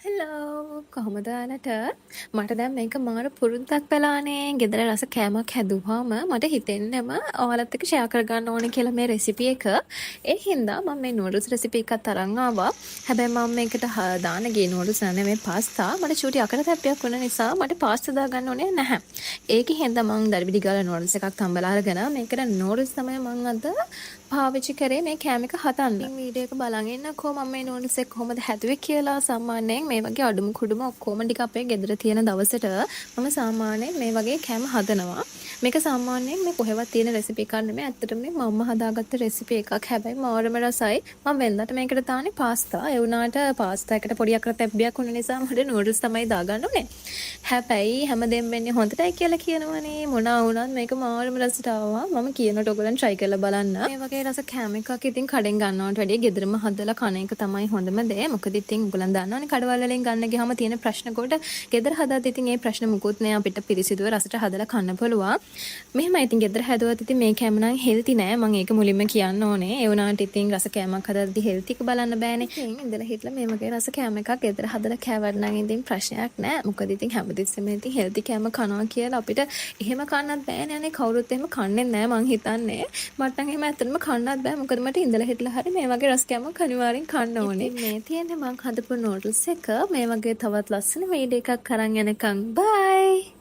Hello කොහොමද ඔයාලට මට දැන් මේක මාර පුරුද්දක් වෙලානේ ගෙදර රස කෑමක් හැදුවාම මට හිතෙන්නම ඔයාලත් එක්ක ෂෙයා කරගන්න ඕනේ කියලා මේ රෙසිපි එක. ඒ හින්දා මම මේ නූඩල්ස් රෙසිපි එකත් අරන් ආවා. හැබැයි මම මේකට දාන්න ගියේ නූඩල්ස් නෙමෙයි පාස්තා. මට චූටි අකරතැබ්බයක් වුණ නිසා මට පාස්තා දාගන්න ඕනේ නැහැ. ඒකෙ හින්දා මම දරවිඩි ගාලා නූඩල්ස් එකක් තම්බලා අරගෙන මේකට නූඩල්ස් තමයි මම අද පාවිච්චි කරේ මේ කෑම එක හදන්න. වීඩියෝ එක බලන් ඉන්නකෝ මම මේ නූඩල්ස් එක කොහොමද හැදුවේ කියලා. සාමාන්‍යයෙන් මේ වගේ අඩුම කුඩුම ඔක්කොම ටික අපේ ගෙදර තියෙන දවසට මම සාමාන්‍යයෙන් මේ වගේ කෑම හදනවා. මේක සාමාන්‍යයෙන් මේ කොහෙවත් තියෙන රෙසිපි එකක් නෙමෙයි. ඇත්තටම මේ මම හදාගත්ත රෙසිපි එකක්. හැබැයි මාරම රසයි. මම වෙනදාට මේකට දාන්නේ පාස්තා. ඒ වුණාට පාස්තා එකට පොඩි අකරතැබ්බයක් වුණ නිසා මට නූඩල්ස් තමයි දාගන්න උනේ. හැබැයි හැමදේම වෙන්නේ හොඳටයි කියලා කියනවනේ. මොනවා වුණත් මේක මාරම රසට ආවා. මම කියනකොට ඔයගොල්ලන් try කරලා බලන්න. මේ වගේ රස කෑම එකක් ඉතින් කඩෙන් ගන්නවට වැඩිය ගෙදරම හදලා කන එක තමයි හොඳම දේ. මොකද ඉතින් ඔයගොල්ලන් දන්නවනේ කඩවල වලින් ගන්න ගියාම තියෙන ප්‍රශ්න කොට ගෙදර හදාද්දි ඉතින් ඒ ප්‍රශ්න මුකුත් නෑ. අපිට පිරිසිදුව රසට හදලා කන්න පුළුවන්. මෙහෙමයි ඉතින් ගෙදර හැදුවත් ඉතින් මේ කෑම නම් හෙල්ති නෑ. මම ඒක මුලින්ම කියන්න ඕනේ. ඒ වුණාට ඉතින් රස කෑමක් හදද්දි හෙල්ති එක බලන්න බෑනේ. ඉතින් ඉඳලා හිටලා මේ වගේ රස කෑම එකක් ගෙදර හදලා කෑවට නම් ඉතින් ප්‍රශ්නයක් නෑ. මොකද ඉතින් හැමතිස්සෙම ඉතින් හෙල්ති කෑම කනවා කියලා අපිට එහෙම කන්නත් බෑනේ. අනේ කවුරුත් එහෙම කන්නේ නෑ මං හිතන්නේ. මට නම් එහෙම ඇත්තටම කන්නත් බෑ. මොකද මට ඉඳලා හිටලා හරි මේ වගේ රස කෑමක් අනිවාර්යෙන් කන්න ඕනේ. ඉතින් මේ තියෙන්නේ මං හදපු නූඩල්ස් එක. මේ වගේ තවත් ලස්සන වීඩියෝ එකක් අරන් යනකම් බයි.